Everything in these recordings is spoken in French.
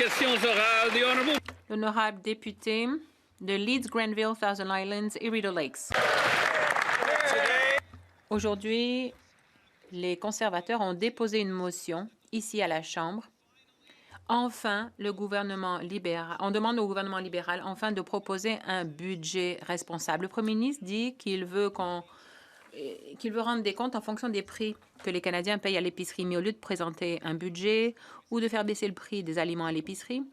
questions orales. The honourable. L'honorable député de Leeds, Grenville, Thousand Islands et Rideau Lakes. Aujourd'hui, les conservateurs ont déposé une motion ici à la Chambre. Enfin, le gouvernement libéral, on demande au gouvernement libéral enfin de proposer un budget responsable. Le Premier ministre dit qu'il veut rendre des comptes en fonction des prix que les Canadiens payent à l'épicerie. Mais au lieu de présenter un budget ou de faire baisser le prix des aliments à l'épicerie,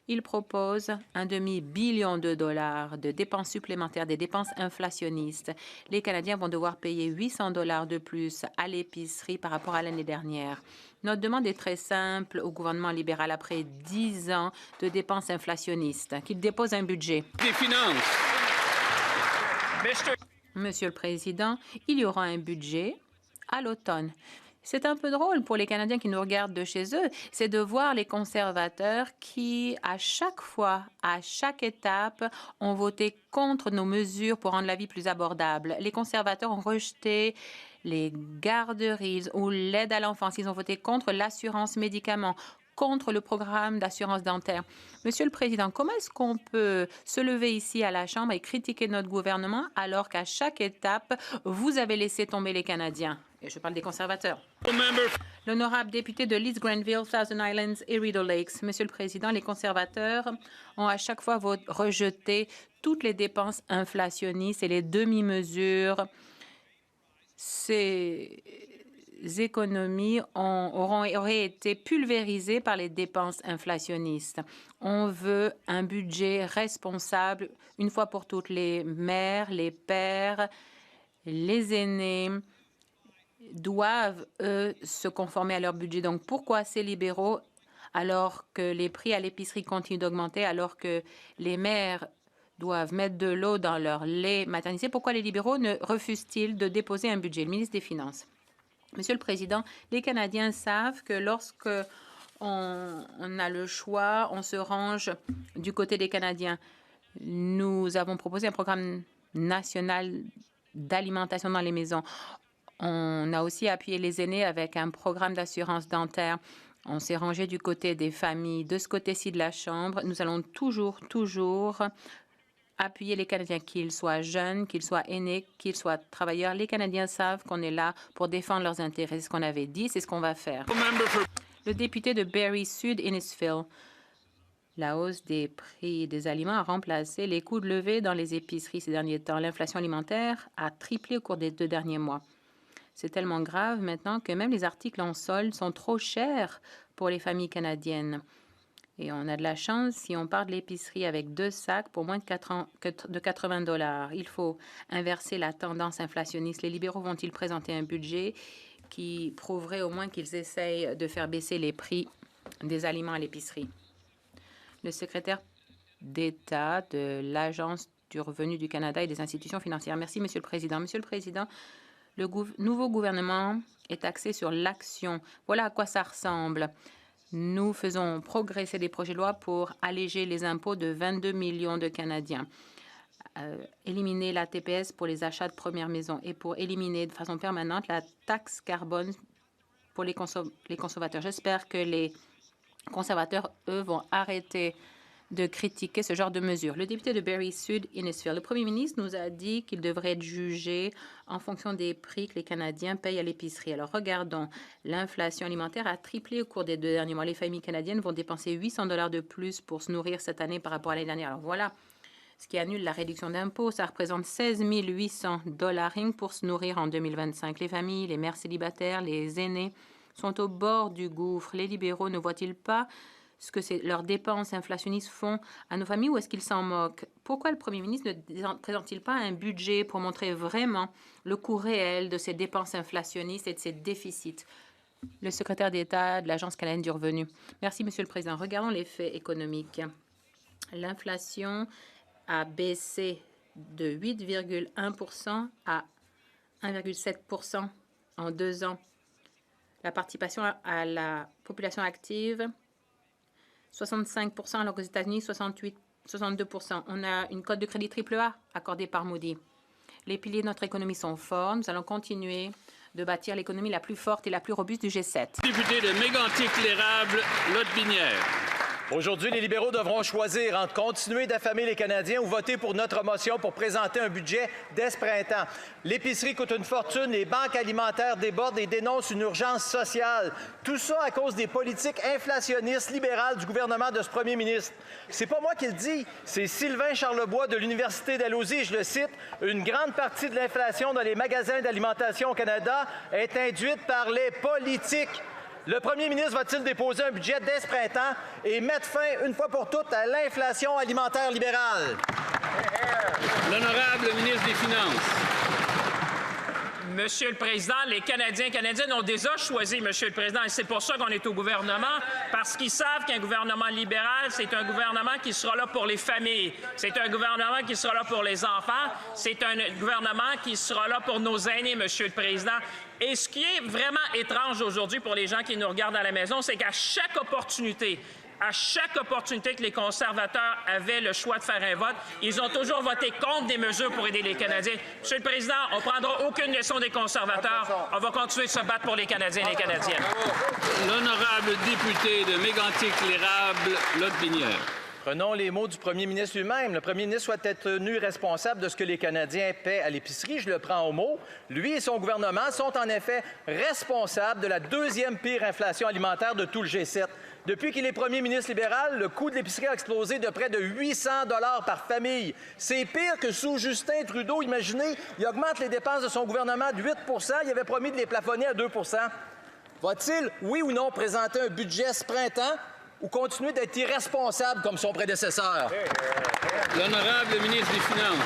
il propose un demi-billion de dollars de dépenses supplémentaires, des dépenses inflationnistes. Les Canadiens vont devoir payer 800 dollars de plus à l'épicerie par rapport à l'année dernière. Notre demande est très simple au gouvernement libéral après 10 ans de dépenses inflationnistes, qu'il dépose un budget. Des finances. Monsieur le Président, il y aura un budget à l'automne. C'est un peu drôle pour les Canadiens qui nous regardent de chez eux, c'est de voir les conservateurs qui, à chaque fois, à chaque étape, ont voté contre nos mesures pour rendre la vie plus abordable. Les conservateurs ont rejeté les garderies ou l'aide à l'enfance. Ils ont voté contre l'assurance médicaments, contre le programme d'assurance dentaire. Monsieur le Président, comment est-ce qu'on peut se lever ici à la Chambre et critiquer notre gouvernement alors qu'à chaque étape, vous avez laissé tomber les Canadiens? Et je parle des conservateurs. L'honorable député de Leeds, Grenville, Thousand Islands et Rideau Lakes. Monsieur le Président, les conservateurs ont à chaque fois rejeté toutes les dépenses inflationnistes et les demi-mesures. Ces économies auraient été pulvérisées par les dépenses inflationnistes. On veut un budget responsable une fois pour toutes. Les mères, les pères, les aînés doivent, eux, se conformer à leur budget. Donc, pourquoi ces libéraux, alors que les prix à l'épicerie continuent d'augmenter, alors que les mères doivent mettre de l'eau dans leur lait maternisé, pourquoi les libéraux ne refusent-ils de déposer un budget? Le ministre des Finances. Monsieur le Président, les Canadiens savent que lorsque on a le choix, on se range du côté des Canadiens. Nous avons proposé un programme national d'alimentation dans les maisons. On a aussi appuyé les aînés avec un programme d'assurance dentaire. On s'est rangé du côté des familles. De ce côté-ci de la Chambre, nous allons toujours appuyer les Canadiens, qu'ils soient jeunes, qu'ils soient aînés, qu'ils soient travailleurs. Les Canadiens savent qu'on est là pour défendre leurs intérêts. C'est ce qu'on avait dit, c'est ce qu'on va faire. Le député de Barrie Sud, Innisfil. La hausse des prix des aliments a remplacé les coûts de levée dans les épiceries ces derniers temps. L'inflation alimentaire a triplé au cours des 2 derniers mois. C'est tellement grave maintenant que même les articles en solde sont trop chers pour les familles canadiennes. Et on a de la chance si on part de l'épicerie avec 2 sacs pour moins de 80 dollars. Il faut inverser la tendance inflationniste. Les libéraux vont-ils présenter un budget qui prouverait au moins qu'ils essayent de faire baisser les prix des aliments à l'épicerie? Le secrétaire d'État de l'Agence du revenu du Canada et des institutions financières. Merci, Monsieur le Président. Monsieur le Président, le nouveau gouvernement est axé sur l'action. Voilà à quoi ça ressemble. Nous faisons progresser des projets de loi pour alléger les impôts de 22 millions de Canadiens, éliminer la TPS pour les achats de première maison et pour éliminer de façon permanente la taxe carbone pour les consommateurs. J'espère que les conservateurs, eux, vont arrêter de critiquer ce genre de mesures. Le député de Barrie Sud, Innisfil. Le Premier ministre nous a dit qu'il devrait être jugé en fonction des prix que les Canadiens payent à l'épicerie. Alors regardons, l'inflation alimentaire a triplé au cours des 2 derniers mois. Les familles canadiennes vont dépenser 800 dollars de plus pour se nourrir cette année par rapport à l'année dernière. Alors voilà, ce qui annule la réduction d'impôts, ça représente 16 800 dollars pour se nourrir en 2025. Les familles, les mères célibataires, les aînés sont au bord du gouffre. Les libéraux ne voient-ils pas ce que leurs dépenses inflationnistes font à nos familles ou est-ce qu'ils s'en moquent? Pourquoi le Premier ministre ne présente-t-il pas un budget pour montrer vraiment le coût réel de ces dépenses inflationnistes et de ces déficits? Le secrétaire d'État de l'Agence canadienne du revenu. Merci, Monsieur le Président. Regardons les faits économiques. L'inflation a baissé de 8,1 à 1,7 en 2 ans. La participation à la population active, 65 alors qu'aux États-Unis, 62 On a une cote de crédit AAA accordée par Moody. Les piliers de notre économie sont forts. Nous allons continuer de bâtir l'économie la plus forte et la plus robuste du G7. Député de Mégantic-l'Érable, Lotbinière. Aujourd'hui, les libéraux devront choisir entre continuer d'affamer les Canadiens ou voter pour notre motion pour présenter un budget dès ce printemps. L'épicerie coûte une fortune, les banques alimentaires débordent et dénoncent une urgence sociale. Tout ça à cause des politiques inflationnistes libérales du gouvernement de ce premier ministre. C'est pas moi qui le dis, c'est Sylvain Charlebois de l'Université d'Alhousie, je le cite, « Une grande partie de l'inflation dans les magasins d'alimentation au Canada est induite par les politiques. » Le premier ministre va-t-il déposer un budget dès ce printemps et mettre fin, une fois pour toutes, à l'inflation alimentaire libérale? L'honorable ministre des Finances. Monsieur le Président, les Canadiens et Canadiennes ont déjà choisi, Monsieur le Président, et c'est pour ça qu'on est au gouvernement, parce qu'ils savent qu'un gouvernement libéral, c'est un gouvernement qui sera là pour les familles, c'est un gouvernement qui sera là pour les enfants, c'est un gouvernement qui sera là pour nos aînés, Monsieur le Président. Et ce qui est vraiment étrange aujourd'hui pour les gens qui nous regardent à la maison, c'est qu'à chaque opportunité que les conservateurs avaient le choix de faire un vote, ils ont toujours voté contre des mesures pour aider les Canadiens. Monsieur le Président, on ne prendra aucune leçon des conservateurs. On va continuer de se battre pour les Canadiens et les Canadiennes. L'honorable député de Mégantic-l'Érable, Lotbinière. Prenons les mots du premier ministre lui-même. Le premier ministre souhaite être tenu responsable de ce que les Canadiens paient à l'épicerie. Je le prends au mot. Lui et son gouvernement sont en effet responsables de la deuxième pire inflation alimentaire de tout le G7. Depuis qu'il est premier ministre libéral, le coût de l'épicerie a explosé de près de 800 $ par famille. C'est pire que sous Justin Trudeau. Imaginez, il augmente les dépenses de son gouvernement de 8 % Il avait promis de les plafonner à 2 % Va-t-il, oui ou non, présenter un budget ce printemps ou continuer d'être irresponsable comme son prédécesseur? L'honorable ministre des Finances.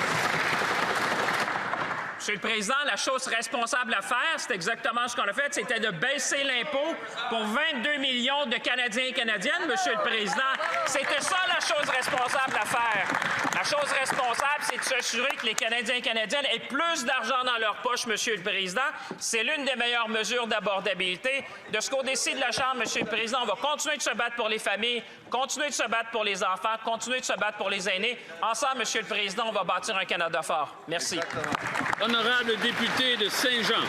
Monsieur le Président, la chose responsable à faire, c'est exactement ce qu'on a fait, c'était de baisser l'impôt pour 22 millions de Canadiens et Canadiennes, Monsieur le Président. C'était ça la chose responsable à faire. La chose responsable, c'est de s'assurer que les Canadiens et Canadiennes aient plus d'argent dans leur poche, Monsieur le Président. C'est l'une des meilleures mesures d'abordabilité. De ce qu'on décide de la Chambre, Monsieur le Président, on va continuer de se battre pour les familles, continuer de se battre pour les enfants, continuer de se battre pour les aînés. Ensemble, Monsieur le Président, on va bâtir un Canada fort. Merci. Honorable député de Saint-Jean.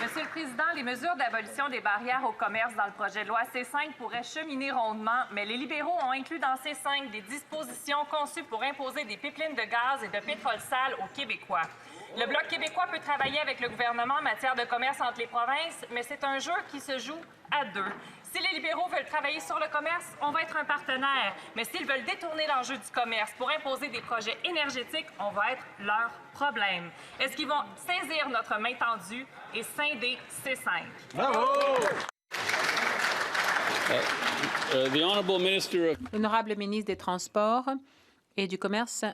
Monsieur le Président, les mesures d'abolition des barrières au commerce dans le projet de loi C5 pourraient cheminer rondement, mais les libéraux ont inclus dans C5 des dispositions conçues pour imposer des pipelines de gaz et de pétrole sale aux Québécois. Le Bloc québécois peut travailler avec le gouvernement en matière de commerce entre les provinces, mais c'est un jeu qui se joue à deux. Si les libéraux veulent travailler sur le commerce, on va être un partenaire. Mais s'ils veulent détourner l'enjeu du commerce pour imposer des projets énergétiques, on va être leur problème. Est-ce qu'ils vont saisir notre main tendue et scinder C5? Bravo! L'honorable ministre des Transports et du Commerce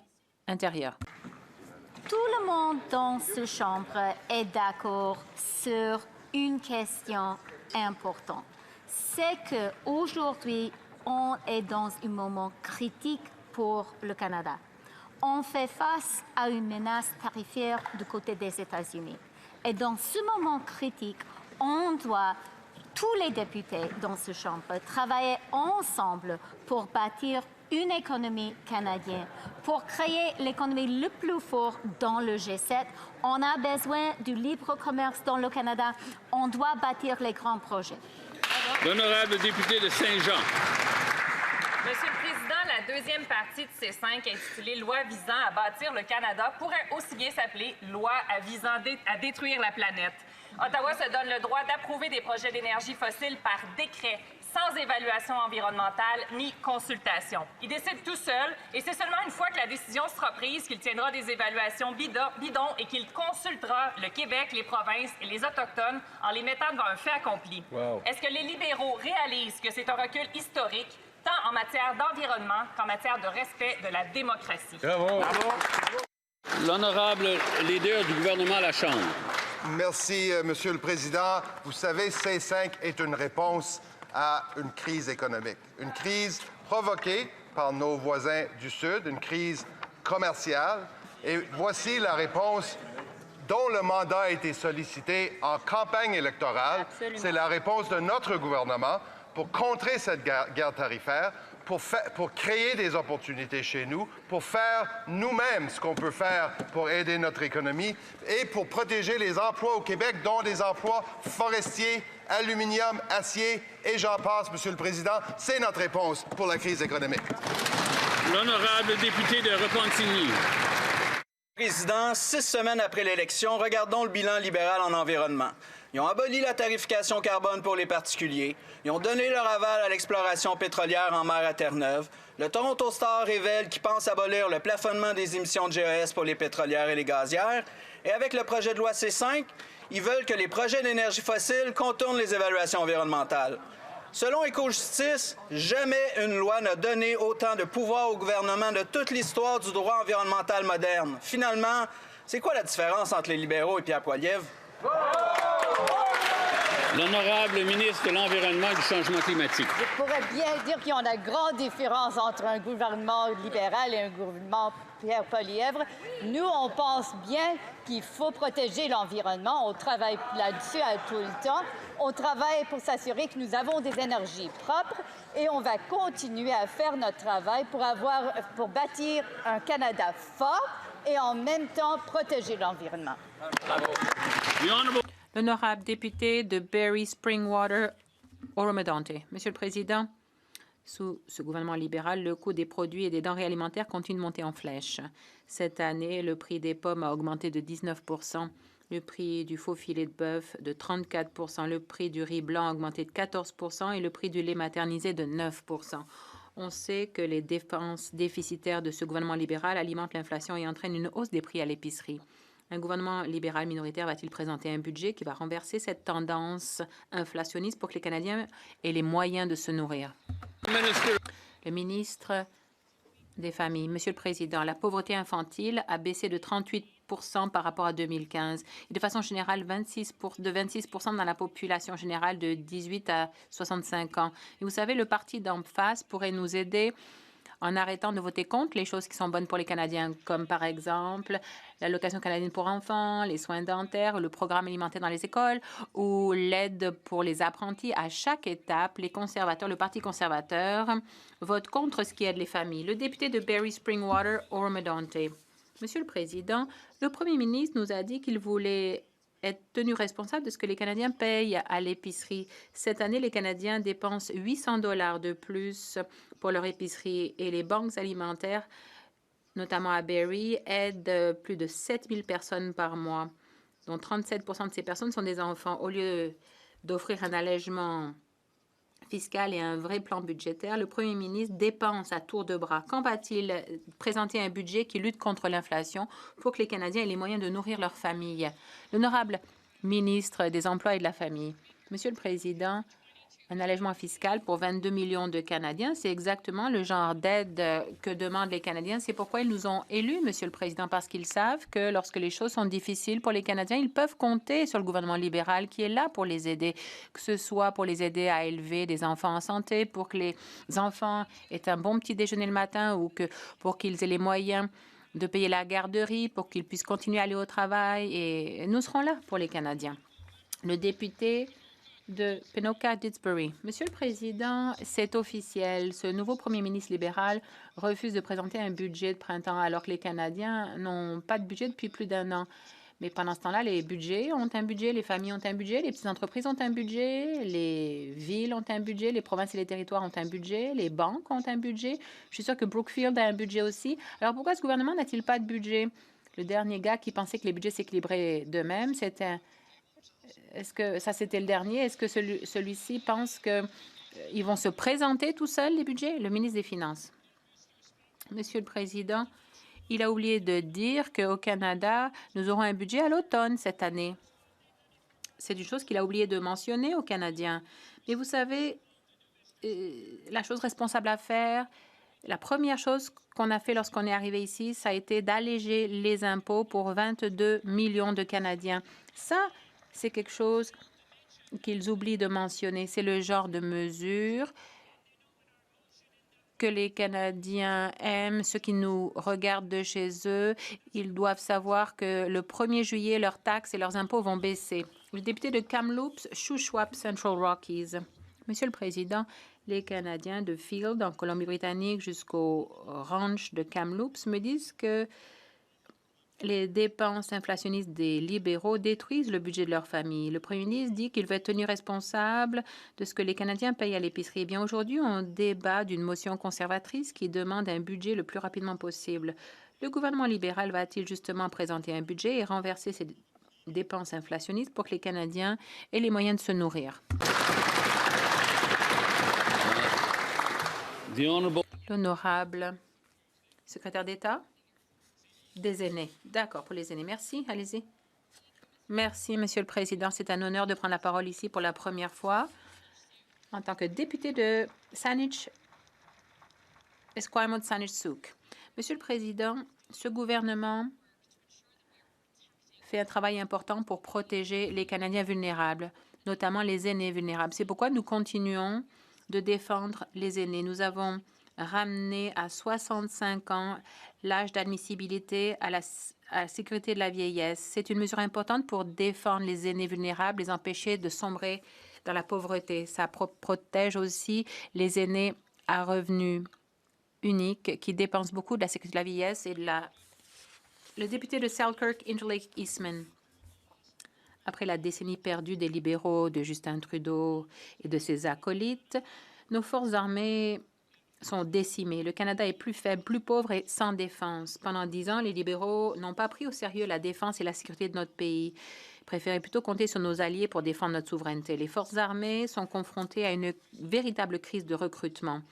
intérieur. Tout le monde dans cette Chambre est d'accord sur une question importante. C'est qu'aujourd'hui, on est dans un moment critique pour le Canada. On fait face à une menace tarifaire du côté des États-Unis. Et dans ce moment critique, on doit, tous les députés dans cette Chambre, travailler ensemble pour bâtir une économie canadienne, pour créer l'économie le plus fort dans le G7. On a besoin du libre commerce dans le Canada. On doit bâtir les grands projets. L'honorable député de Saint-Jean. Monsieur le Président, la deuxième partie de C5, intitulée « Loi visant à bâtir le Canada », pourrait aussi bien s'appeler « Loi visant à détruire la planète ». Ottawa se donne le droit d'approuver des projets d'énergie fossile par décret, sans évaluation environnementale ni consultation. Il décide tout seul, et c'est seulement une fois que la décision sera prise qu'il tiendra des évaluations bidons et qu'il consultera le Québec, les provinces et les Autochtones en les mettant devant un fait accompli. Wow. Est-ce que les libéraux réalisent que c'est un recul historique, tant en matière d'environnement qu'en matière de respect de la démocratie? Bravo! Bravo. L'honorable leader du gouvernement à la Chambre. Merci, Monsieur le Président. Vous savez, C5 est une réponse à une crise économique. Une crise provoquée par nos voisins du Sud, une crise commerciale. Et voici la réponse dont le mandat a été sollicité en campagne électorale. C'est la réponse de notre gouvernement pour contrer cette guerre tarifaire, pour créer des opportunités chez nous, pour faire nous-mêmes ce qu'on peut faire pour aider notre économie et pour protéger les emplois au Québec, dont des emplois forestiers, aluminium, acier et j'en passe, Monsieur le Président. C'est notre réponse pour la crise économique. L'honorable député de Repentigny. Président, 6 semaines après l'élection, regardons le bilan libéral en environnement. Ils ont aboli la tarification carbone pour les particuliers. Ils ont donné leur aval à l'exploration pétrolière en mer à Terre-Neuve. Le Toronto Star révèle qu'ils pensent abolir le plafonnement des émissions de GES pour les pétrolières et les gazières. Et avec le projet de loi C5, ils veulent que les projets d'énergie fossile contournent les évaluations environnementales. Selon Écojustice, jamais une loi n'a donné autant de pouvoir au gouvernement de toute l'histoire du droit environnemental moderne. Finalement, c'est quoi la différence entre les libéraux et Pierre Poilievre? L'honorable ministre de l'Environnement et du Changement climatique. Je pourrais bien dire qu'il y a une grande différence entre un gouvernement libéral et un gouvernement Pierre Poilievre. Nous, on pense bien qu'il faut protéger l'environnement. On travaille là-dessus à tout le temps. On travaille pour s'assurer que nous avons des énergies propres et on va continuer à faire notre travail pour bâtir un Canada fort et en même temps protéger l'environnement. L'honorable député de Barrie Springwater, Oromadante. Monsieur le Président, sous ce gouvernement libéral, le coût des produits et des denrées alimentaires continue de monter en flèche. Cette année, le prix des pommes a augmenté de 19 %, le prix du faux filet de bœuf de 34 %, le prix du riz blanc a augmenté de 14 % et le prix du lait maternisé de 9 %. On sait que les dépenses déficitaires de ce gouvernement libéral alimentent l'inflation et entraînent une hausse des prix à l'épicerie. Un gouvernement libéral minoritaire va-t-il présenter un budget qui va renverser cette tendance inflationniste pour que les Canadiens aient les moyens de se nourrir? Le ministre des Familles. Monsieur le Président, la pauvreté infantile a baissé de 38 % par rapport à 2015 et de façon générale de 26 % dans la population générale de 18 à 65 ans. Et vous savez, le parti d'en face pourrait nous aider en arrêtant de voter contre les choses qui sont bonnes pour les Canadiens, comme par exemple l'allocation canadienne pour enfants, les soins dentaires, le programme alimentaire dans les écoles ou l'aide pour les apprentis. À chaque étape, les conservateurs, le Parti conservateur, vote contre ce qui aide les familles. Le député de Barrie Springwater, Oromadante. Monsieur le Président, le Premier ministre nous a dit qu'il voulait être tenu responsable de ce que les Canadiens payent à l'épicerie. Cette année, les Canadiens dépensent 800 $ de plus pour leur épicerie et les banques alimentaires, notamment à Barrie, aident plus de 7000 personnes par mois, dont 37 % de ces personnes sont des enfants. Au lieu d'offrir un allègement fiscal et un vrai plan budgétaire, le Premier ministre dépense à tour de bras. Quand va-t-il présenter un budget qui lutte contre l'inflation pour que les Canadiens aient les moyens de nourrir leur famille? L'honorable ministre des Emplois et de la Famille. Monsieur le Président, un allègement fiscal pour 22 millions de Canadiens, c'est exactement le genre d'aide que demandent les Canadiens. C'est pourquoi ils nous ont élus, Monsieur le Président, parce qu'ils savent que lorsque les choses sont difficiles pour les Canadiens, ils peuvent compter sur le gouvernement libéral qui est là pour les aider, que ce soit pour les aider à élever des enfants en santé, pour que les enfants aient un bon petit déjeuner le matin ou pour qu'ils aient les moyens de payer la garderie, pour qu'ils puissent continuer à aller au travail. Et nous serons là pour les Canadiens. Le député de Ponoka-Didsbury. Monsieur le Président, c'est officiel. Ce nouveau premier ministre libéral refuse de présenter un budget de printemps alors que les Canadiens n'ont pas de budget depuis plus d'1 an. Mais pendant ce temps-là, les budgets ont un budget, les familles ont un budget, les petites entreprises ont un budget, les villes ont un budget, les provinces et les territoires ont un budget, les banques ont un budget. Je suis sûre que Brookfield a un budget aussi. Alors pourquoi ce gouvernement n'a-t-il pas de budget? Le dernier gars qui pensait que les budgets s'équilibraient d'eux-mêmes, c'était... Est-ce que ça, c'était le dernier? Est-ce que celui-ci pense qu'ils vont se présenter tout seuls, les budgets? Le ministre des Finances. Monsieur le Président, il a oublié de dire qu'au Canada, nous aurons un budget à l'automne cette année. C'est une chose qu'il a oublié de mentionner aux Canadiens. Mais vous savez, la chose responsable à faire, la première chose qu'on a fait lorsqu'on est arrivé ici, ça a été d'alléger les impôts pour 22 millions de Canadiens. Ça, c'est quelque chose qu'ils oublient de mentionner. C'est le genre de mesure que les Canadiens aiment, ceux qui nous regardent de chez eux. Ils doivent savoir que le 1er juillet, leurs taxes et leurs impôts vont baisser. Le député de Kamloops, Shuswap Central Rockies. Monsieur le Président, Les Canadiens de Field, en Colombie-Britannique, jusqu'au ranch de Kamloops, me disent que les dépenses inflationnistes des libéraux détruisent le budget de leur famille. Le premier ministre dit qu'il veut être tenu responsable de ce que les Canadiens payent à l'épicerie. Eh bien, aujourd'hui, on débat d'une motion conservatrice qui demande un budget le plus rapidement possible. Le gouvernement libéral va-t-il justement présenter un budget et renverser ces dépenses inflationnistes pour que les Canadiens aient les moyens de se nourrir? L'honorable secrétaire d'État des aînés. D'accord, pour les aînés. Merci. Allez-y. Merci, Monsieur le Président. C'est un honneur de prendre la parole ici pour la première fois en tant que député de Saanich, Esquimalt Saanich-Sooke. Monsieur le Président, ce gouvernement fait un travail important pour protéger les Canadiens vulnérables, notamment les aînés vulnérables. C'est pourquoi nous continuons de défendre les aînés. Nous avons ramené à 65 ans l'âge d'admissibilité à la sécurité de la vieillesse. C'est une mesure importante pour défendre les aînés vulnérables, les empêcher de sombrer dans la pauvreté. Ça protège aussi les aînés à revenus uniques qui dépensent beaucoup de la sécurité de la vieillesse et de Le député de Selkirk, Interlake Eastman. Après la décennie perdue des libéraux, de Justin Trudeau et de ses acolytes, nos forces armées sont décimées. Le Canada est plus faible, plus pauvre et sans défense. Pendant 10 ans, les libéraux n'ont pas pris au sérieux la défense et la sécurité de notre pays. Ils préféraient plutôt compter sur nos alliés pour défendre notre souveraineté. Les forces armées sont confrontées à une véritable crise de recrutement.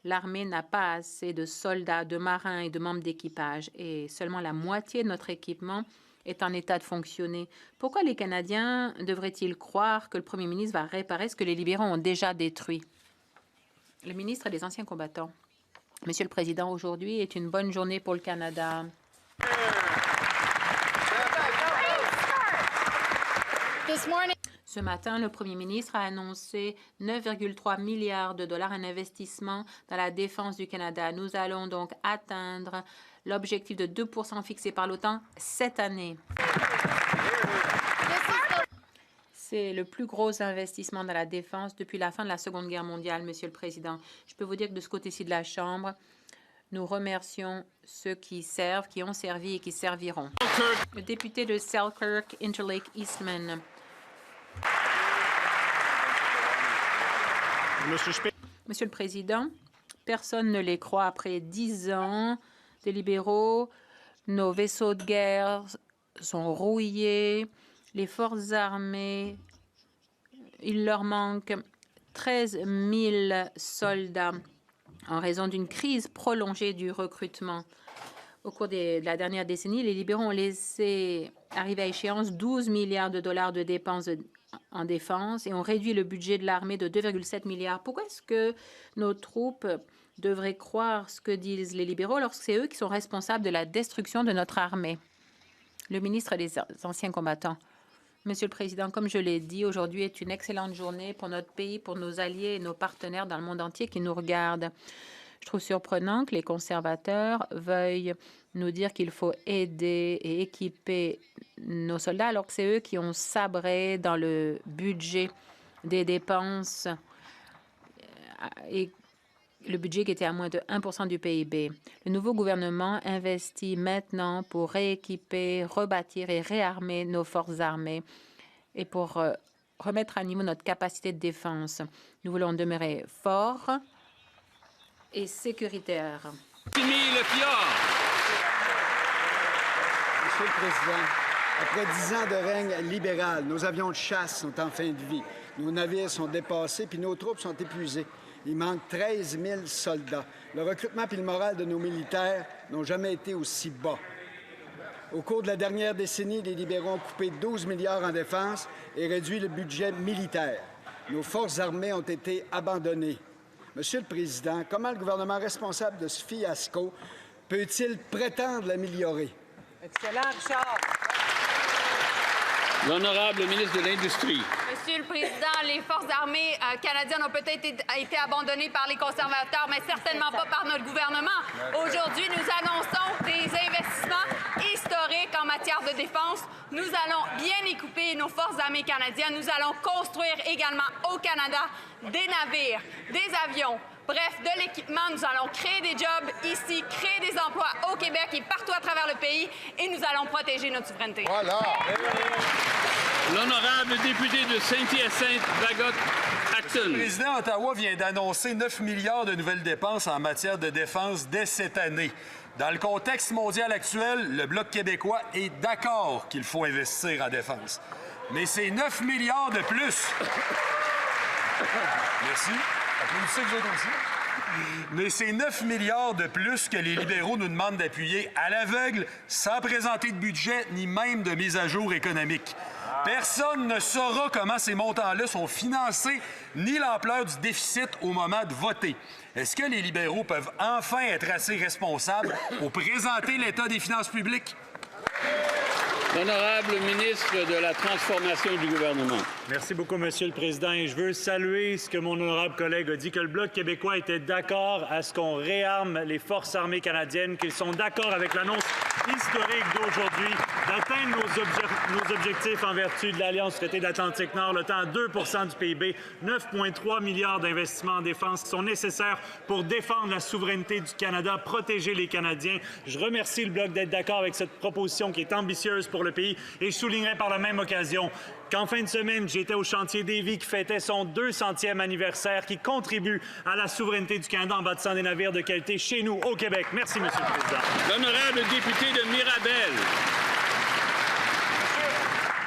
L'armée n'a pas assez de soldats, de marins et de membres d'équipage et seulement la moitié de notre équipement est en état de fonctionner. Pourquoi les Canadiens devraient-ils croire que le premier ministre va réparer ce que les libéraux ont déjà détruit? Le ministre des Anciens combattants. Monsieur le Président, aujourd'hui est une bonne journée pour le Canada. Ce matin, le premier ministre a annoncé 9,3 milliards de dollars en investissement dans la défense du Canada. Nous allons donc atteindre l'objectif de 2 % fixé par l'OTAN cette année. C'est le plus gros investissement dans la défense depuis la fin de la Seconde Guerre mondiale, Monsieur le Président. Je peux vous dire que de ce côté-ci de la Chambre, nous remercions ceux qui servent, qui ont servi et qui serviront. Le député de Selkirk, Interlake Eastman. Monsieur le Président, personne ne les croit. Après 10 ans des libéraux, nos vaisseaux de guerre sont rouillés. Les forces armées, il leur manque 13 000 soldats en raison d'une crise prolongée du recrutement. Au cours de la dernière décennie, les libéraux ont laissé arriver à échéance 12 milliards de dollars de dépenses en défense et ont réduit le budget de l'armée de 2,7 milliards. Pourquoi est-ce que nos troupes devraient croire ce que disent les libéraux lorsque c'est eux qui sont responsables de la destruction de notre armée? Le ministre des Anciens combattants. Monsieur le Président, comme je l'ai dit, aujourd'hui est une excellente journée pour notre pays, pour nos alliés et nos partenaires dans le monde entier qui nous regardent. Je trouve surprenant que les conservateurs veuillent nous dire qu'il faut aider et équiper nos soldats alors que c'est eux qui ont sabré dans le budget des dépenses et le budget qui était à moins de 1 % du PIB. Le nouveau gouvernement investit maintenant pour rééquiper, rebâtir et réarmer nos forces armées et pour remettre à niveau notre capacité de défense. Nous voulons demeurer forts et sécuritaires. Monsieur le Président, après 10 ans de règne libéral, nos avions de chasse sont en fin de vie. Nos navires sont dépassés puis nos troupes sont épuisées. Il manque 13 000 soldats. Le recrutement et le moral de nos militaires n'ont jamais été aussi bas. Au cours de la dernière décennie, les libéraux ont coupé 12 milliards en défense et réduit le budget militaire. Nos forces armées ont été abandonnées. Monsieur le Président, comment le gouvernement responsable de ce fiasco peut-il prétendre l'améliorer? Excellent, Richard. L'honorable ministre de l'Industrie. Monsieur le Président, les forces armées canadiennes ont peut-être été abandonnées par les conservateurs, mais certainement pas par notre gouvernement. Aujourd'hui, nous annonçons des investissements historiques en matière de défense. Nous allons bien équiper nos forces armées canadiennes. Nous allons construire également au Canada des navires, des avions, bref, de l'équipement. Nous allons créer des jobs ici, créer des emplois au Québec et partout à travers le pays et nous allons protéger notre souveraineté. Voilà. L'honorable député de Saint-Hyacinthe, Bagot-Axton. Le président Ottawa vient d'annoncer 9 milliards de nouvelles dépenses en matière de défense dès cette année. Dans le contexte mondial actuel, le Bloc québécois est d'accord qu'il faut investir en défense. Mais c'est 9 milliards de plus. Merci. Applaudissez que vous aussi. Mais c'est 9 milliards de plus que les libéraux nous demandent d'appuyer à l'aveugle, sans présenter de budget ni même de mise à jour économique. Personne ne saura comment ces montants-là sont financés, ni l'ampleur du déficit au moment de voter. Est-ce que les libéraux peuvent enfin être assez responsables pour présenter l'état des finances publiques? L'honorable ministre de la Transformation du gouvernement. Merci beaucoup, Monsieur le Président. Et je veux saluer ce que mon honorable collègue a dit, que le Bloc québécois était d'accord à ce qu'on réarme les forces armées canadiennes, qu'ils sont d'accord avec l'annonce historique d'aujourd'hui d'atteindre nos objectifs en vertu de l'Alliance traité de l'Atlantique Nord, le temps à 2 du PIB, 9,3 milliards d'investissements en défense qui sont nécessaires pour défendre la souveraineté du Canada, protéger les Canadiens. Je remercie le Bloc d'être d'accord avec cette proposition qui est ambitieuse pour le pays. Et je soulignerai par la même occasion qu'en fin de semaine, j'étais au chantier Davie qui fêtait son 200e anniversaire, qui contribue à la souveraineté du Canada en bâtissant des navires de qualité chez nous, au Québec. Merci, Monsieur le Président. L'honorable député de Mirabel.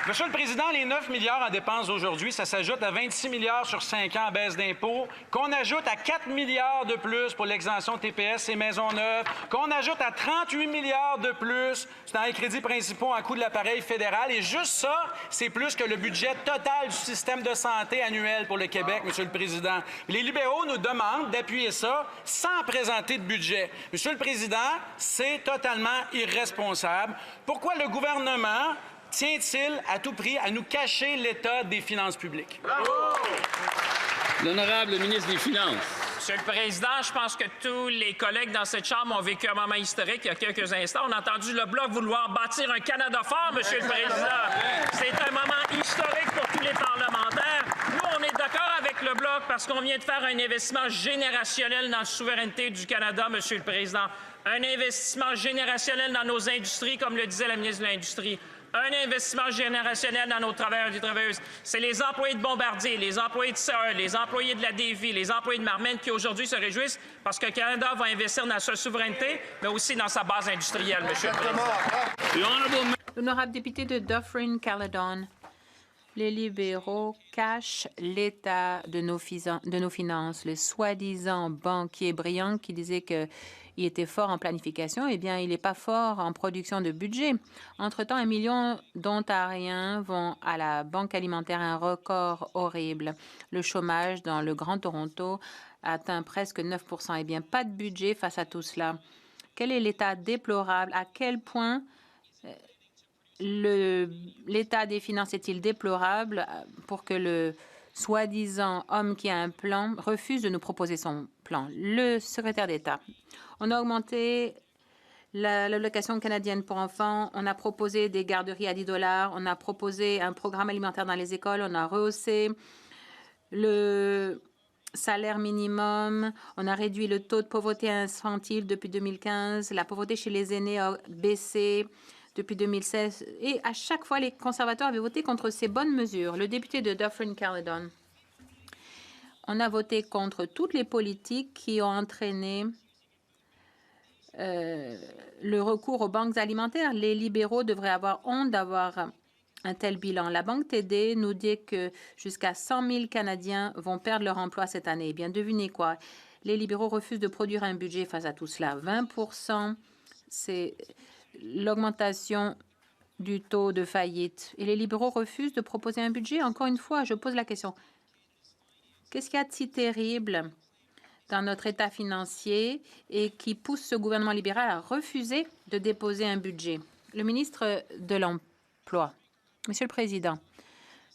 Monsieur le Président, les 9 milliards en dépenses aujourd'hui, ça s'ajoute à 26 milliards sur 5 ans en baisse d'impôts, qu'on ajoute à 4 milliards de plus pour l'exemption TPS et maisons neuves, qu'on ajoute à 38 milliards de plus dans les crédits principaux en coût de l'appareil fédéral. Et juste ça, c'est plus que le budget total du système de santé annuel pour le Québec, Monsieur le Président. Les libéraux nous demandent d'appuyer ça sans présenter de budget. Monsieur le Président, c'est totalement irresponsable. Pourquoi le gouvernement tient-il à tout prix à nous cacher l'état des finances publiques? Bravo! L'honorable ministre des Finances. Monsieur le Président, je pense que tous les collègues dans cette Chambre ont vécu un moment historique il y a quelques instants. On a entendu le Bloc vouloir bâtir un Canada fort, Monsieur le Président. C'est un moment historique pour tous les parlementaires. Nous, on est d'accord avec le Bloc parce qu'on vient de faire un investissement générationnel dans la souveraineté du Canada, Monsieur le Président. Un investissement générationnel dans nos industries, comme le disait la ministre de l'Industrie. Un investissement générationnel dans nos travailleurs et travailleuses. C'est les employés de Bombardier, les employés de CE, les employés de la Davie, les employés de Marmen qui aujourd'hui se réjouissent parce que le Canada va investir dans sa souveraineté, mais aussi dans sa base industrielle, Monsieur le Président. L'honorable député de Dufferin-Caledon. Les libéraux cachent l'état de nos finances. Le soi-disant banquier brillant qui disait qu'il était fort en planification, eh bien, il n'est pas fort en production de budget. Entre-temps, 1 million d'Ontariens vont à la Banque alimentaire, un record horrible. Le chômage dans le Grand Toronto atteint presque 9 %. Eh bien, pas de budget face à tout cela. Quel est l'état déplorable? À quel point l'état des finances est-il déplorable pour que le soi-disant homme qui a un plan refuse de nous proposer son plan? Le secrétaire d'État. On a augmenté l'allocation canadienne pour enfants, on a proposé des garderies à 10 $, on a proposé un programme alimentaire dans les écoles, on a rehaussé le salaire minimum, on a réduit le taux de pauvreté infantile depuis 2015, la pauvreté chez les aînés a baissé depuis 2016. Et à chaque fois, les conservateurs avaient voté contre ces bonnes mesures. Le député de Dufferin-Caledon. On a voté contre toutes les politiques qui ont entraîné le recours aux banques alimentaires. Les libéraux devraient avoir honte d'avoir un tel bilan. La Banque TD nous dit que jusqu'à 100 000 Canadiens vont perdre leur emploi cette année. Eh bien, devinez quoi? Les libéraux refusent de produire un budget face à tout cela. 20 %, c'est l'augmentation du taux de faillite. Et les libéraux refusent de proposer un budget. Encore une fois, je pose la question. Qu'est-ce qu'il y a de si terrible dans notre état financier et qui pousse ce gouvernement libéral à refuser de déposer un budget? Le ministre de l'Emploi. Monsieur le Président,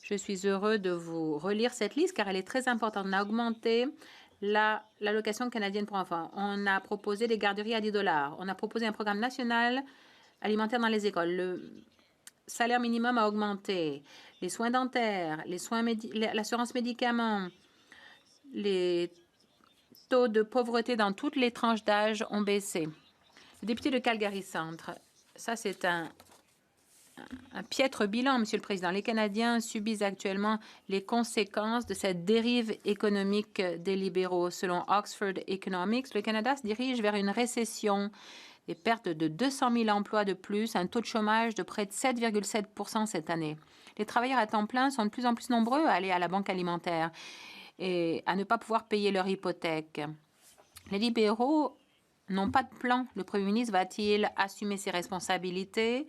je suis heureux de vous relire cette liste car elle est très importante. On a augmenté l'allocation canadienne pour enfants. On a proposé des garderies à 10 $. On a proposé un programme national alimentaire dans les écoles. Le salaire minimum a augmenté. Les soins dentaires, l'assurance médicaments, les taux de pauvreté dans toutes les tranches d'âge ont baissé. Le député de Calgary Centre, ça c'est un piètre bilan, Monsieur le Président. Les Canadiens subissent actuellement les conséquences de cette dérive économique des libéraux. Selon Oxford Economics, le Canada se dirige vers une récession, des pertes de 200 000 emplois de plus, un taux de chômage de près de 7,7 cette année. Les travailleurs à temps plein sont de plus en plus nombreux à aller à la banque alimentaire et à ne pas pouvoir payer leur hypothèque. Les libéraux n'ont pas de plan. Le Premier ministre va-t-il assumer ses responsabilités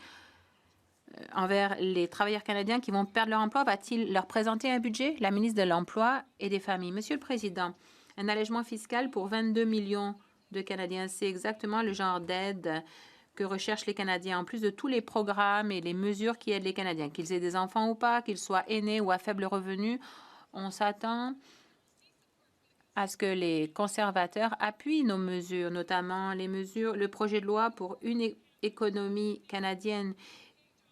envers les travailleurs canadiens qui vont perdre leur emploi? Va-t-il leur présenter un budget? La ministre de l'Emploi et des Familles. Monsieur le Président, un allègement fiscal pour 22 millions de Canadiens, c'est exactement le genre d'aide que recherchent les Canadiens, en plus de tous les programmes et les mesures qui aident les Canadiens, qu'ils aient des enfants ou pas, qu'ils soient aînés ou à faible revenu. On s'attend à ce que les conservateurs appuient nos mesures, notamment le projet de loi pour une économie canadienne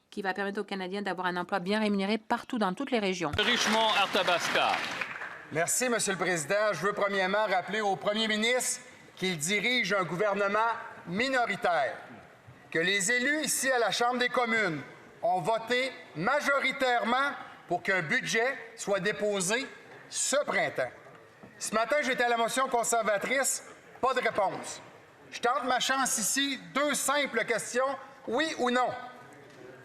qui va permettre aux Canadiens d'avoir un emploi bien rémunéré partout dans toutes les régions. Richmond Arthabasca. Merci, Monsieur le Président. Je veux premièrement rappeler au Premier ministre qu'il dirige un gouvernement minoritaire, que les élus ici à la Chambre des communes ont voté majoritairement pour qu'un budget soit déposé ce printemps. Ce matin, j'étais à la motion conservatrice, pas de réponse. Je tente ma chance ici, 2 simples questions, oui ou non.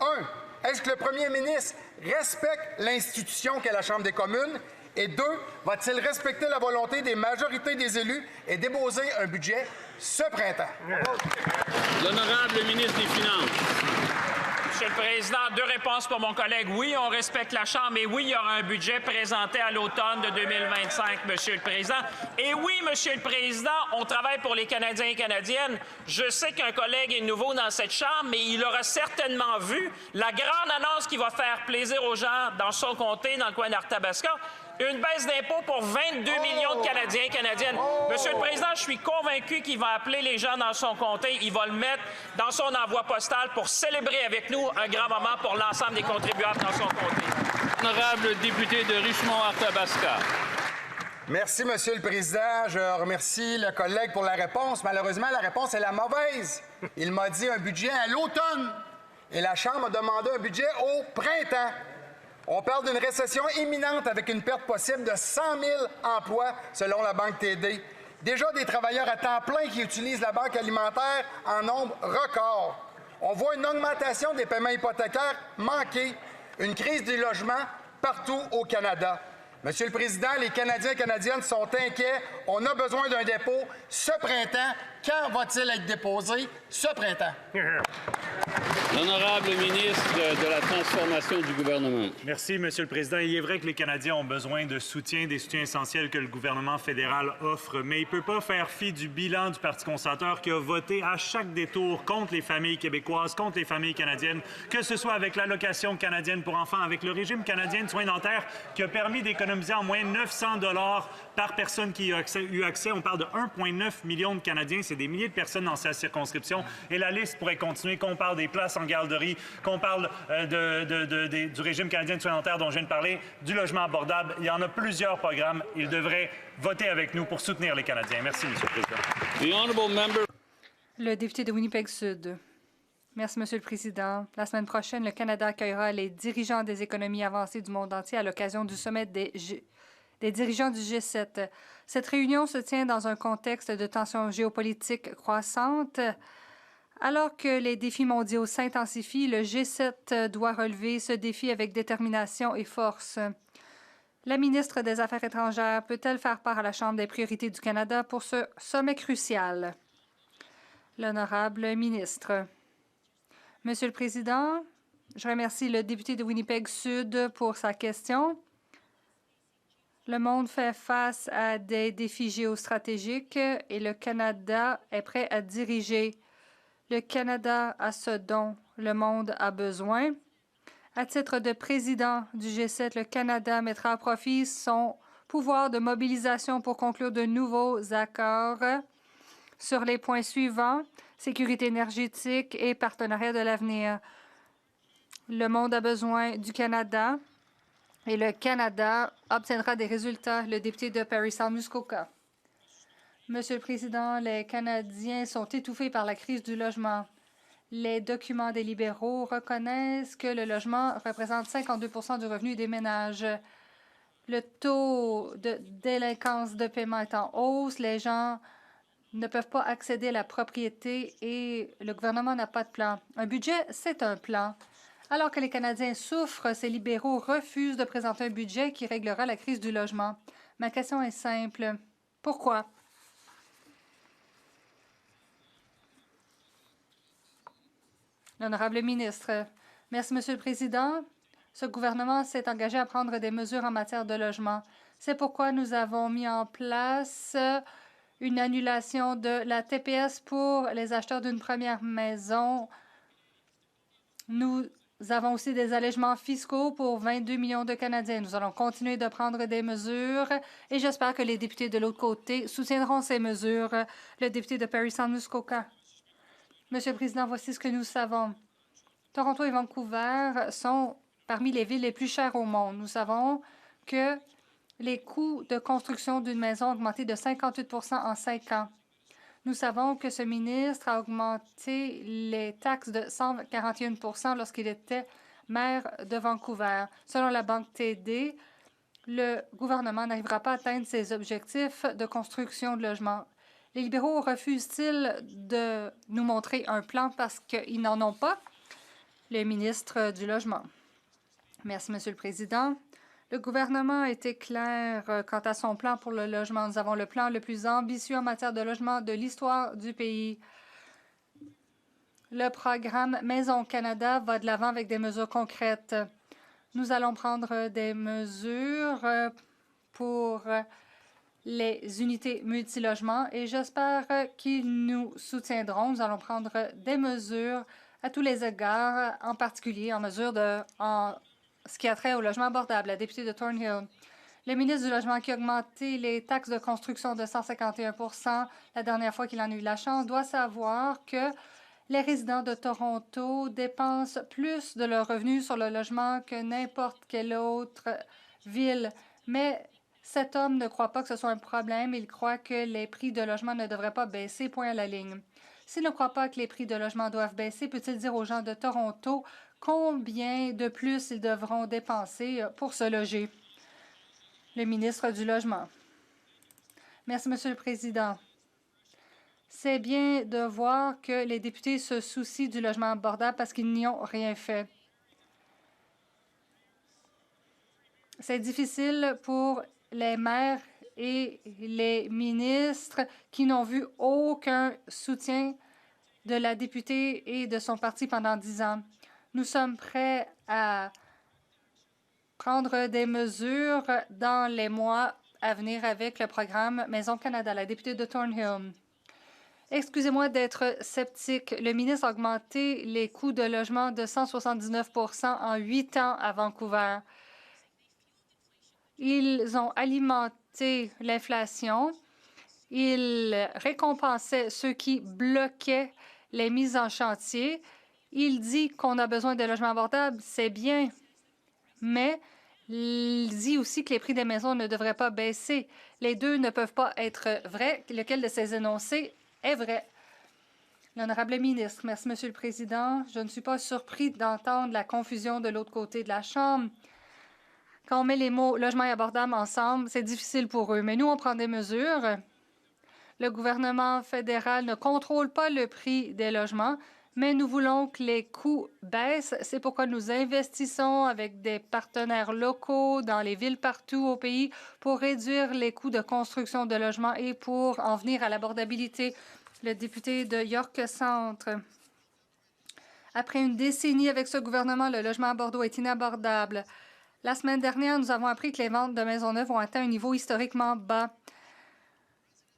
1. Est-ce que le premier ministre respecte l'institution qu'est la Chambre des communes? Et 2. Va-t-il respecter la volonté des majorités des élus et déposer un budget ce printemps? L'honorable ministre des Finances. Monsieur le Président, 2 réponses pour mon collègue. Oui, on respecte la Chambre et oui, il y aura un budget présenté à l'automne de 2025, Monsieur le Président. Et oui, Monsieur le Président, on travaille pour les Canadiens et Canadiennes. Je sais qu'un collègue est nouveau dans cette Chambre, mais il aura certainement vu la grande annonce qui va faire plaisir aux gens dans son comté, dans le coin d'Arthabasca. Une baisse d'impôts pour 22 millions de Canadiens et Canadiennes. Monsieur le Président, je suis convaincu qu'il va appeler les gens dans son comté. Il va le mettre dans son envoi postal pour célébrer avec nous un grand moment pour l'ensemble des contribuables dans son comté. Honorable député de Richmond-Arthabasca. Merci, Monsieur le Président. Je remercie le collègue pour la réponse. Malheureusement, la réponse est la mauvaise. Il m'a dit un budget à l'automne. Et la Chambre a demandé un budget au printemps. On parle d'une récession imminente avec une perte possible de 100 000 emplois, selon la Banque TD. Déjà des travailleurs à temps plein qui utilisent la banque alimentaire en nombre record. On voit une augmentation des paiements hypothécaires manqués, une crise du logement partout au Canada. Monsieur le Président, les Canadiens et Canadiennes sont inquiets. On a besoin d'un dépôt ce printemps. Quand va-t-il être déposé ce printemps? L'honorable ministre de la Transformation du gouvernement. Merci, Monsieur le Président. Il est vrai que les Canadiens ont besoin de soutien, des soutiens essentiels que le gouvernement fédéral offre, mais il ne peut pas faire fi du bilan du Parti conservateur qui a voté à chaque détour contre les familles québécoises, contre les familles canadiennes, que ce soit avec l'allocation canadienne pour enfants, avec le régime canadien de soins dentaires qui a permis d'économiser en moyenne 900 $ par personne qui a eu accès. On parle de 1,9 million de Canadiens. C'est des milliers de personnes dans sa circonscription. Et la liste pourrait continuer, qu'on parle des places en garderie, qu'on parle du régime canadien de soins dentaires dont je viens de parler, du logement abordable. Il y en a plusieurs programmes. Ils devraient voter avec nous pour soutenir les Canadiens. Merci, M. le Président. Le député de Winnipeg-Sud. Merci, Monsieur le Président. La semaine prochaine, le Canada accueillera les dirigeants des économies avancées du monde entier à l'occasion du sommet des dirigeants du G7. Cette réunion se tient dans un contexte de tensions géopolitiques croissantes. Alors que les défis mondiaux s'intensifient, le G7 doit relever ce défi avec détermination et force. La ministre des Affaires étrangères peut-elle faire part à la Chambre des priorités du Canada pour ce sommet crucial? L'honorable ministre. Monsieur le Président, je remercie le député de Winnipeg-Sud pour sa question. Le monde fait face à des défis géostratégiques et le Canada est prêt à diriger. Le Canada a ce dont le monde a besoin. À titre de président du G7, le Canada mettra à profit son pouvoir de mobilisation pour conclure de nouveaux accords sur les points suivants, sécurité énergétique et partenariat de l'avenir. Le monde a besoin du Canada et le Canada obtiendra des résultats. Le député de Parry Sound Muskoka. Monsieur le Président, les Canadiens sont étouffés par la crise du logement. Les documents des libéraux reconnaissent que le logement représente 52 du revenu des ménages. Le taux de délinquance de paiement est en hausse. Les gens ne peuvent pas accéder à la propriété et le gouvernement n'a pas de plan. Un budget, c'est un plan. Alors que les Canadiens souffrent, ces libéraux refusent de présenter un budget qui réglera la crise du logement. Ma question est simple. Pourquoi? L'honorable ministre. Merci, Monsieur le Président. Ce gouvernement s'est engagé à prendre des mesures en matière de logement. C'est pourquoi nous avons mis en place une annulation de la TPS pour les acheteurs d'une première maison. Nous avons aussi des allègements fiscaux pour 22 millions de Canadiens. Nous allons continuer de prendre des mesures et j'espère que les députés de l'autre côté soutiendront ces mesures. Le député de Parry Sound Muskoka. Monsieur le Président, voici ce que nous savons. Toronto et Vancouver sont parmi les villes les plus chères au monde. Nous savons que les coûts de construction d'une maison ont augmenté de 58 en 5 ans. Nous savons que ce ministre a augmenté les taxes de 141 lorsqu'il était maire de Vancouver. Selon la Banque TD, le gouvernement n'arrivera pas à atteindre ses objectifs de construction de logements. Les libéraux refusent-ils de nous montrer un plan parce qu'ils n'en ont pas? Le ministre du Logement. Merci, Monsieur le Président. Le gouvernement a été clair quant à son plan pour le logement. Nous avons le plan le plus ambitieux en matière de logement de l'histoire du pays. Le programme Maison Canada va de l'avant avec des mesures concrètes. Nous allons prendre des mesures pour les unités multilogements et j'espère qu'ils nous soutiendront. Nous allons prendre des mesures à tous les égards, en particulier en ce qui a trait au logement abordable. La députée de Thornhill. Le ministre du Logement qui a augmenté les taxes de construction de 151 la dernière fois qu'il en a eu la chance doit savoir que les résidents de Toronto dépensent plus de leurs revenus sur le logement que n'importe quelle autre ville. Mais cet homme ne croit pas que ce soit un problème. Il croit que les prix de logement ne devraient pas baisser, point à la ligne. S'il ne croit pas que les prix de logement doivent baisser, peut-il dire aux gens de Toronto combien de plus ils devront dépenser pour se loger? Le ministre du Logement. Merci, Monsieur le Président. C'est bien de voir que les députés se soucient du logement abordable parce qu'ils n'y ont rien fait. C'est difficile pour les maires et les ministres qui n'ont vu aucun soutien de la députée et de son parti pendant 10 ans. Nous sommes prêts à prendre des mesures dans les mois à venir avec le programme Maison Canada. La députée de Thornhill. Excusez-moi d'être sceptique. Le ministre a augmenté les coûts de logement de 179 en 8 ans à Vancouver. Ils ont alimenté l'inflation. Ils récompensaient ceux qui bloquaient les mises en chantier. Il dit qu'on a besoin de logements abordables, c'est bien, mais il dit aussi que les prix des maisons ne devraient pas baisser. Les deux ne peuvent pas être vrais. Lequel de ces énoncés est vrai? L'honorable ministre. Merci, Monsieur le Président. Je ne suis pas surpris d'entendre la confusion de l'autre côté de la Chambre. Quand on met les mots logement et abordable ensemble, c'est difficile pour eux. Mais nous, on prend des mesures. Le gouvernement fédéral ne contrôle pas le prix des logements, mais nous voulons que les coûts baissent. C'est pourquoi nous investissons avec des partenaires locaux dans les villes partout au pays pour réduire les coûts de construction de logements et pour en venir à l'abordabilité. Le député de York Centre. Après une décennie avec ce gouvernement, le logement à Bordeaux est inabordable. La semaine dernière, nous avons appris que les ventes de maisons neuves ont atteint un niveau historiquement bas.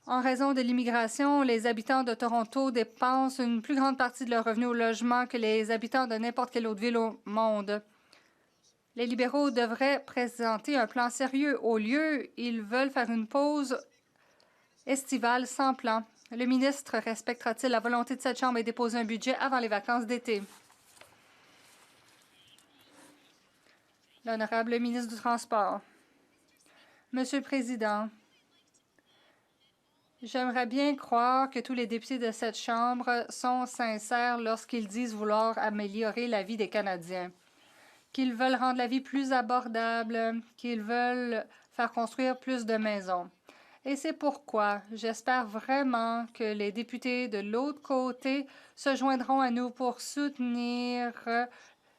En raison de l'immigration, les habitants de Toronto dépensent une plus grande partie de leur revenu au logement que les habitants de n'importe quelle autre ville au monde. Les libéraux devraient présenter un plan sérieux. Au lieu, ils veulent faire une pause estivale sans plan. Le ministre respectera-t-il la volonté de cette Chambre et déposer un budget avant les vacances d'été? L'honorable ministre du Transport. Monsieur le Président, j'aimerais bien croire que tous les députés de cette Chambre sont sincères lorsqu'ils disent vouloir améliorer la vie des Canadiens, qu'ils veulent rendre la vie plus abordable, qu'ils veulent faire construire plus de maisons. Et c'est pourquoi j'espère vraiment que les députés de l'autre côté se joindront à nous pour soutenir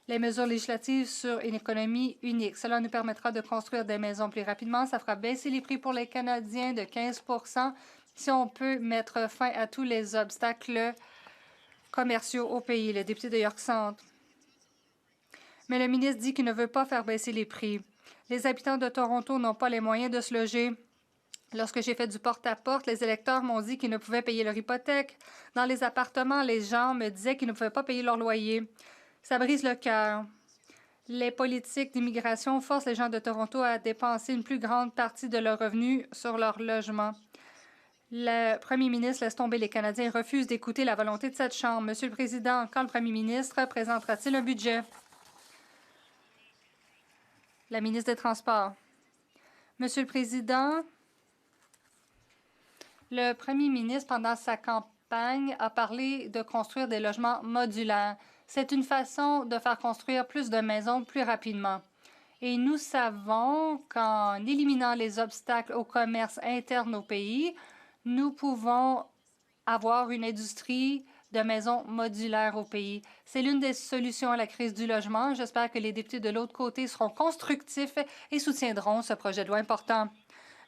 les mesures législatives sur une économie unique. Cela nous permettra de construire des maisons plus rapidement. Ça fera baisser les prix pour les Canadiens de 15 si on peut mettre fin à tous les obstacles commerciaux au pays. Le député de York Centre. Mais le ministre dit qu'il ne veut pas faire baisser les prix. Les habitants de Toronto n'ont pas les moyens de se loger. Lorsque j'ai fait du porte-à-porte, les électeurs m'ont dit qu'ils ne pouvaient payer leur hypothèque. Dans les appartements, les gens me disaient qu'ils ne pouvaient pas payer leur loyer. Ça brise le cœur. Les politiques d'immigration forcent les gens de Toronto à dépenser une plus grande partie de leurs revenus sur leur logement. Le premier ministre laisse tomber les Canadiens et refuse d'écouter la volonté de cette Chambre. Monsieur le Président, quand le premier ministre présentera-t-il un budget? La ministre des Transports. Monsieur le Président, le premier ministre, pendant sa campagne, a parlé de construire des logements modulaires. C'est une façon de faire construire plus de maisons plus rapidement. Et nous savons qu'en éliminant les obstacles au commerce interne au pays, nous pouvons avoir une industrie de maisons modulaires au pays. C'est l'une des solutions à la crise du logement. J'espère que les députés de l'autre côté seront constructifs et soutiendront ce projet de loi important.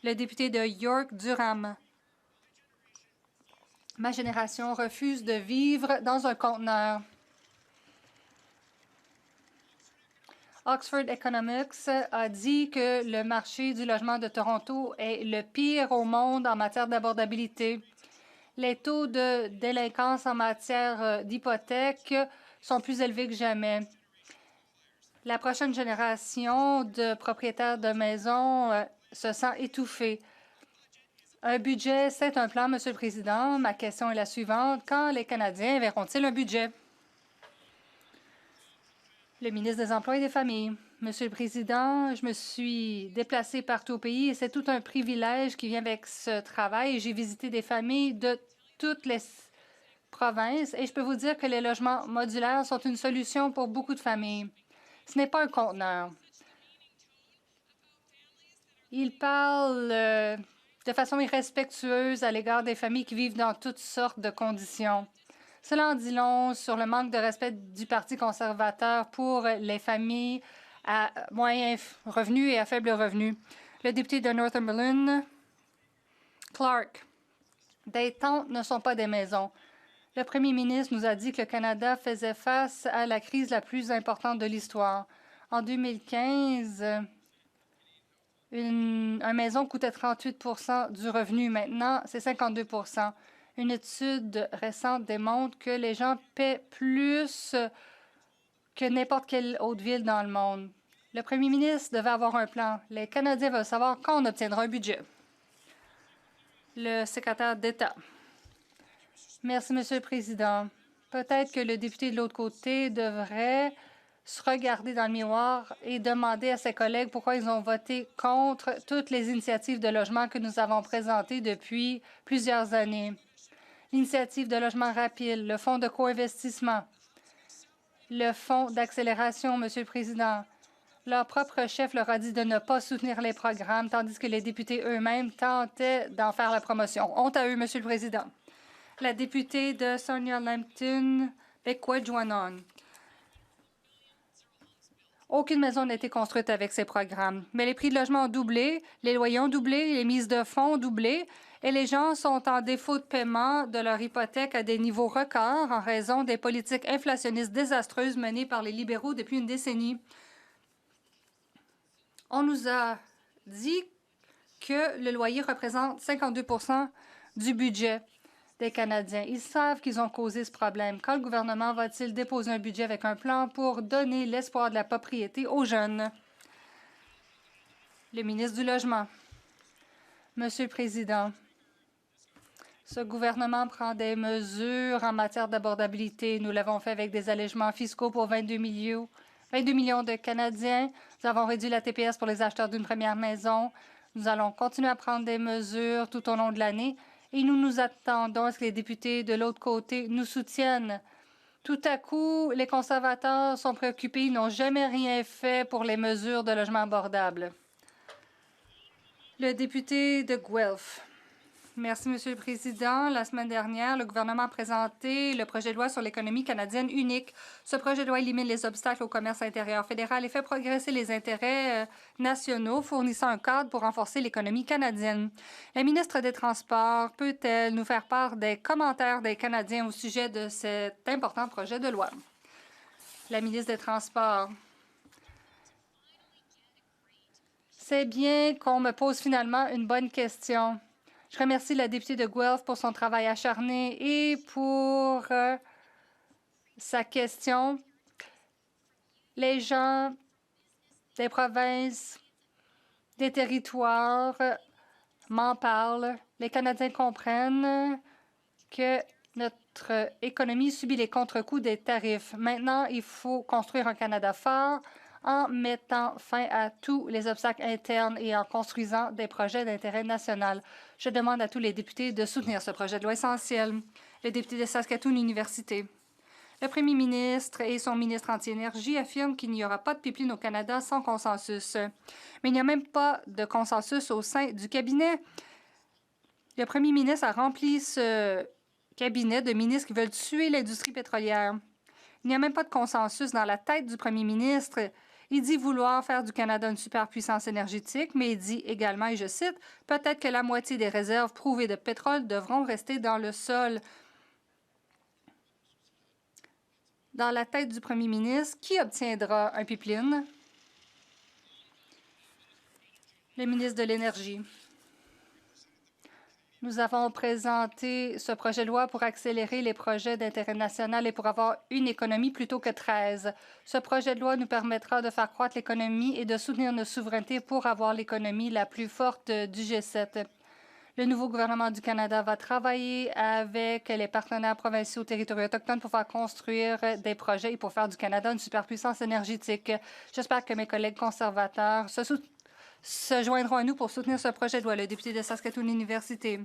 Le député de York-Durham. Ma génération refuse de vivre dans un conteneur. Oxford Economics a dit que le marché du logement de Toronto est le pire au monde en matière d'abordabilité. Les taux de délinquance en matière d'hypothèque sont plus élevés que jamais. La prochaine génération de propriétaires de maisons se sent étouffée. Un budget, c'est un plan, Monsieur le Président. Ma question est la suivante. Quand les Canadiens verront-ils un budget? Le ministre des Emplois et des Familles. Monsieur le Président, je me suis déplacée partout au pays et c'est tout un privilège qui vient avec ce travail. J'ai visité des familles de toutes les provinces et je peux vous dire que les logements modulaires sont une solution pour beaucoup de familles. Ce n'est pas un conteneur. Il parle de façon irrespectueuse à l'égard des familles qui vivent dans toutes sortes de conditions. Cela en dit long sur le manque de respect du Parti conservateur pour les familles à moyens revenus et à faible revenu. Le député de Northumberland, Clark. Des tentes ne sont pas des maisons. Le premier ministre nous a dit que le Canada faisait face à la crise la plus importante de l'histoire. En 2015, une maison coûtait 38 du revenu. Maintenant, c'est 52 Une étude récente démontre que les gens paient plus que n'importe quelle autre ville dans le monde. Le premier ministre devait avoir un plan. Les Canadiens veulent savoir quand on obtiendra un budget. Le secrétaire d'État. Merci, Monsieur le Président. Peut-être que le député de l'autre côté devrait se regarder dans le miroir et demander à ses collègues pourquoi ils ont voté contre toutes les initiatives de logement que nous avons présentées depuis plusieurs années. L'initiative de logement rapide, le fonds de co-investissement, le fonds d'accélération, Monsieur le Président. Leur propre chef leur a dit de ne pas soutenir les programmes, tandis que les députés eux-mêmes tentaient d'en faire la promotion. Honte à eux, Monsieur le Président. La députée de Sarnia-Lambton, Bequia-Joannon. Aucune maison n'a été construite avec ces programmes, mais les prix de logement ont doublé, les loyers ont doublé, les mises de fonds ont doublé, et les gens sont en défaut de paiement de leur hypothèque à des niveaux records en raison des politiques inflationnistes désastreuses menées par les libéraux depuis une décennie. On nous a dit que le loyer représente 52 du budget des Canadiens. Ils savent qu'ils ont causé ce problème. Quand le gouvernement va-t-il déposer un budget avec un plan pour donner l'espoir de la propriété aux jeunes? Le ministre du Logement. Monsieur le Président, Ce gouvernement prend des mesures en matière d'abordabilité. Nous l'avons fait avec des allègements fiscaux pour 22 millions de Canadiens. Nous avons réduit la TPS pour les acheteurs d'une première maison. Nous allons continuer à prendre des mesures tout au long de l'année et nous nous attendons à ce que les députés de l'autre côté nous soutiennent. Tout à coup, les conservateurs sont préoccupés. Ils n'ont jamais rien fait pour les mesures de logement abordable. Le député de Guelph. Merci, Monsieur le Président. La semaine dernière, le gouvernement a présenté le projet de loi sur l'économie canadienne unique. Ce projet de loi élimine les obstacles au commerce intérieur fédéral et fait progresser les intérêts nationaux, fournissant un cadre pour renforcer l'économie canadienne. La ministre des Transports peut-elle nous faire part des commentaires des Canadiens au sujet de cet important projet de loi? La ministre des Transports. C'est bien qu'on me pose finalement une bonne question. Je remercie la députée de Guelph pour son travail acharné et pour sa question. Les gens des provinces, des territoires m'en parlent. Les Canadiens comprennent que notre économie subit les contre-coups des tarifs. Maintenant, il faut construire un Canada fort en mettant fin à tous les obstacles internes et en construisant des projets d'intérêt national. Je demande à tous les députés de soutenir ce projet de loi essentiel. Le député de Saskatoon Université. Le premier ministre et son ministre anti-énergie affirment qu'il n'y aura pas de pipeline au Canada sans consensus. Mais il n'y a même pas de consensus au sein du cabinet. Le premier ministre a rempli ce cabinet de ministres qui veulent tuer l'industrie pétrolière. Il n'y a même pas de consensus dans la tête du premier ministre. Il dit vouloir faire du Canada une superpuissance énergétique, mais il dit également, et je cite, « Peut-être que la moitié des réserves prouvées de pétrole devront rester dans le sol. » Dans la tête du premier ministre, qui obtiendra un pipeline? Le ministre de l'Énergie. Nous avons présenté ce projet de loi pour accélérer les projets d'intérêt national et pour avoir une économie plutôt que 13. Ce projet de loi nous permettra de faire croître l'économie et de soutenir nos souverainetés pour avoir l'économie la plus forte du G7. Le nouveau gouvernement du Canada va travailler avec les partenaires provinciaux territoriaux autochtones pour faire construire des projets et pour faire du Canada une superpuissance énergétique. J'espère que mes collègues conservateurs se joindront à nous pour soutenir ce projet de loi. Le député de Saskatoon Université.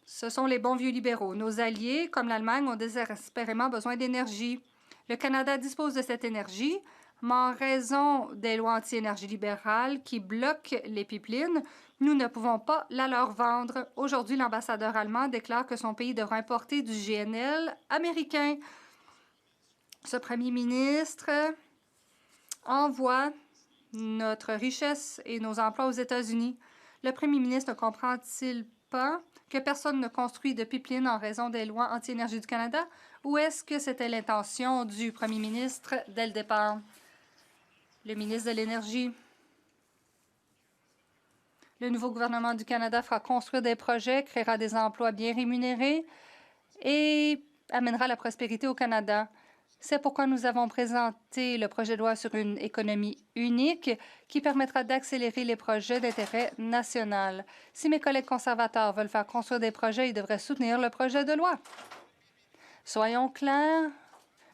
Ce sont les bons vieux libéraux. Nos alliés, comme l'Allemagne, ont désespérément besoin d'énergie. Le Canada dispose de cette énergie, mais en raison des lois anti-énergie libérales qui bloquent les pipelines, nous ne pouvons pas la leur vendre. Aujourd'hui, l'ambassadeur allemand déclare que son pays devra importer du GNL américain. Ce premier ministre envoie notre richesse et nos emplois aux États-Unis. Le premier ministre ne comprend-il pas que personne ne construit de pipeline en raison des lois anti-énergie du Canada? Ou est-ce que c'était l'intention du premier ministre dès le départ? Le ministre de l'Énergie. Le nouveau gouvernement du Canada fera construire des projets, créera des emplois bien rémunérés et amènera la prospérité au Canada. C'est pourquoi nous avons présenté le projet de loi sur une économie unique qui permettra d'accélérer les projets d'intérêt national. Si mes collègues conservateurs veulent faire construire des projets, ils devraient soutenir le projet de loi. Soyons clairs,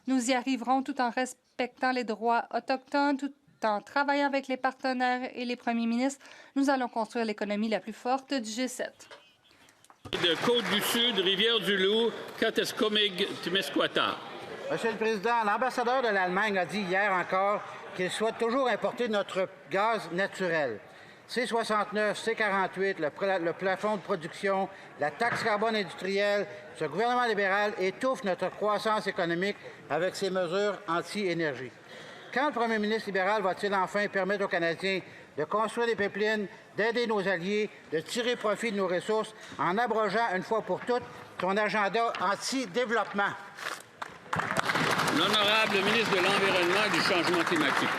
nous y arriverons tout en respectant les droits autochtones, tout en travaillant avec les partenaires et les premiers ministres. Nous allons construire l'économie la plus forte du G7. De Côte-du-Sud, Rivière-du-Loup, Kataskomig-Témiscouata. Monsieur le Président, l'ambassadeur de l'Allemagne a dit hier encore qu'il souhaite toujours importer notre gaz naturel. C-69, C-48, le plafond de production, la taxe carbone industrielle, ce gouvernement libéral étouffe notre croissance économique avec ses mesures anti-énergie. Quand le premier ministre libéral va-t-il enfin permettre aux Canadiens de construire des pipelines, d'aider nos alliés, de tirer profit de nos ressources en abrogeant une fois pour toutes son agenda anti-développement? L'honorable ministre de l'Environnement et du Changement climatique.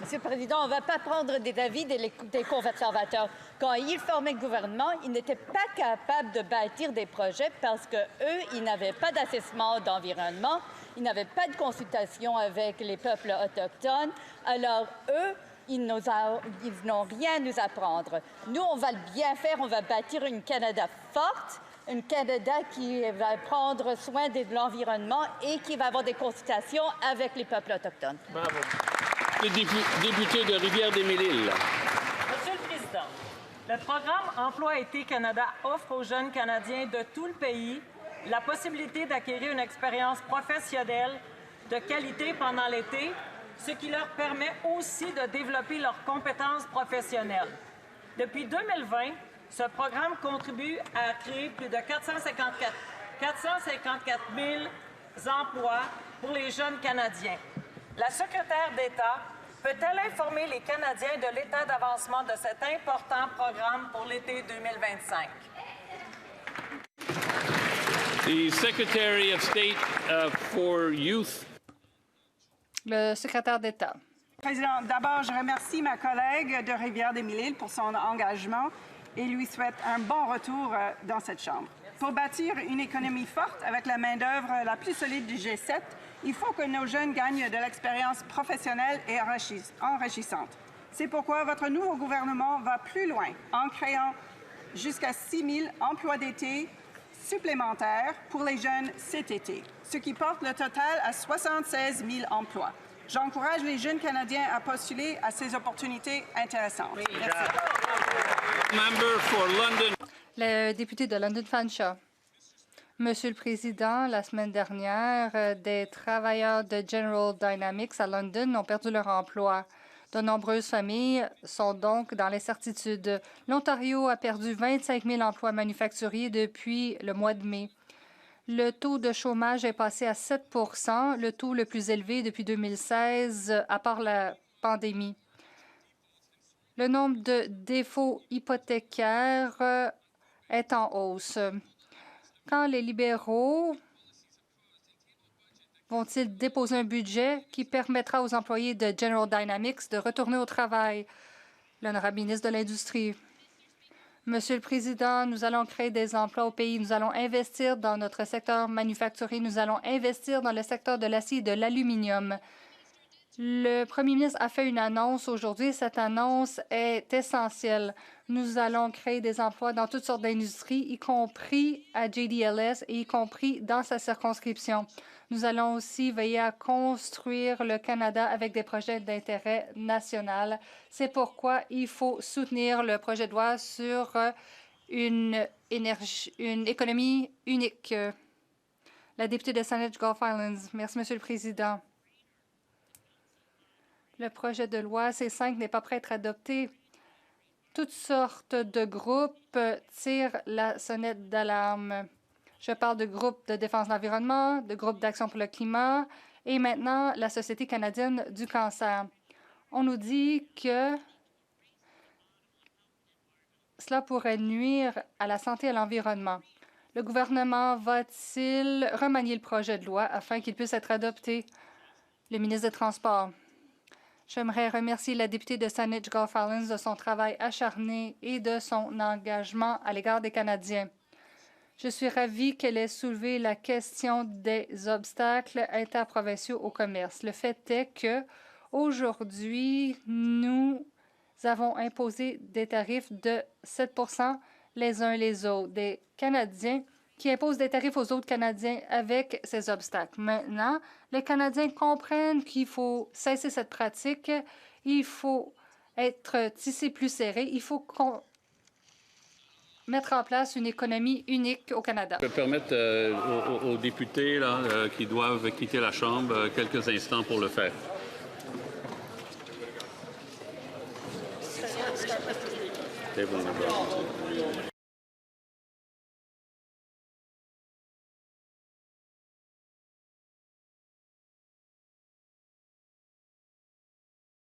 Monsieur le Président, on ne va pas prendre des avis des conservateurs. Quand ils formaient le gouvernement, ils n'étaient pas capables de bâtir des projets parce qu'eux, ils n'avaient pas d'assessment d'environnement, ils n'avaient pas de consultation avec les peuples autochtones. Alors, eux, ils n'ont rien à nous apprendre. Nous, on va le bien faire, on va bâtir une Canada forte un Canada qui va prendre soin de l'environnement et qui va avoir des consultations avec les peuples autochtones. Bravo. Le député de Rivière-des-Mille-Îles. Monsieur le Président, le programme Emploi-été Canada offre aux jeunes Canadiens de tout le pays la possibilité d'acquérir une expérience professionnelle de qualité pendant l'été, ce qui leur permet aussi de développer leurs compétences professionnelles. Depuis 2020, ce programme contribue à créer plus de 454 000 emplois pour les jeunes Canadiens. La secrétaire d'État peut-elle informer les Canadiens de l'état d'avancement de cet important programme pour l'été 2025? The Secretary of State for Youth. Le secrétaire d'État. Président, d'abord, je remercie ma collègue de Rivière-des-Mille-Îles pour son engagement et lui souhaite un bon retour dans cette Chambre. Pour bâtir une économie forte avec la main-d'œuvre la plus solide du G7, il faut que nos jeunes gagnent de l'expérience professionnelle et enrichissante. C'est pourquoi votre nouveau gouvernement va plus loin en créant jusqu'à 6 000 emplois d'été supplémentaires pour les jeunes cet été, ce qui porte le total à 76 000 emplois. J'encourage les jeunes Canadiens à postuler à ces opportunités intéressantes. Merci. Member for London. Le député de London Fanshawe. Monsieur le Président, la semaine dernière, des travailleurs de General Dynamics à London ont perdu leur emploi. De nombreuses familles sont donc dans l'incertitude. L'Ontario a perdu 25 000 emplois manufacturiers depuis le mois de mai. Le taux de chômage est passé à 7 %, le taux le plus élevé depuis 2016, à part la pandémie. Le nombre de défauts hypothécaires est en hausse. Quand les libéraux vont-ils déposer un budget qui permettra aux employés de General Dynamics de retourner au travail? L'honorable ministre de l'Industrie. Monsieur le Président, nous allons créer des emplois au pays. Nous allons investir dans notre secteur manufacturier. Nous allons investir dans le secteur de l'acier et de l'aluminium. Le premier ministre a fait une annonce aujourd'hui. Cette annonce est essentielle. Nous allons créer des emplois dans toutes sortes d'industries, y compris à JDLS et y compris dans sa circonscription. Nous allons aussi veiller à construire le Canada avec des projets d'intérêt national. C'est pourquoi il faut soutenir le projet de loi sur une économie unique. La députée de Saanich Gulf Islands. Merci, Monsieur le Président. Le projet de loi C5 n'est pas prêt à être adopté. Toutes sortes de groupes tirent la sonnette d'alarme. Je parle de groupes de défense de l'environnement, de groupes d'action pour le climat et maintenant la Société canadienne du cancer. On nous dit que cela pourrait nuire à la santé et à l'environnement. Le gouvernement va-t-il remanier le projet de loi afin qu'il puisse être adopté? Le ministre des Transports. J'aimerais remercier la députée de Saanich Gulf Islands de son travail acharné et de son engagement à l'égard des Canadiens. Je suis ravie qu'elle ait soulevé la question des obstacles interprovinciaux au commerce. Le fait est que aujourd'hui, nous avons imposé des tarifs de 7 % les uns les autres. Des Canadiens qui imposent des tarifs aux autres Canadiens avec ces obstacles. Maintenant, les Canadiens comprennent qu'il faut cesser cette pratique. Il faut être tissé plus serré. Il faut mettre en place une économie unique au Canada. Je peux permettre aux députés là, qui doivent quitter la Chambre quelques instants pour le faire.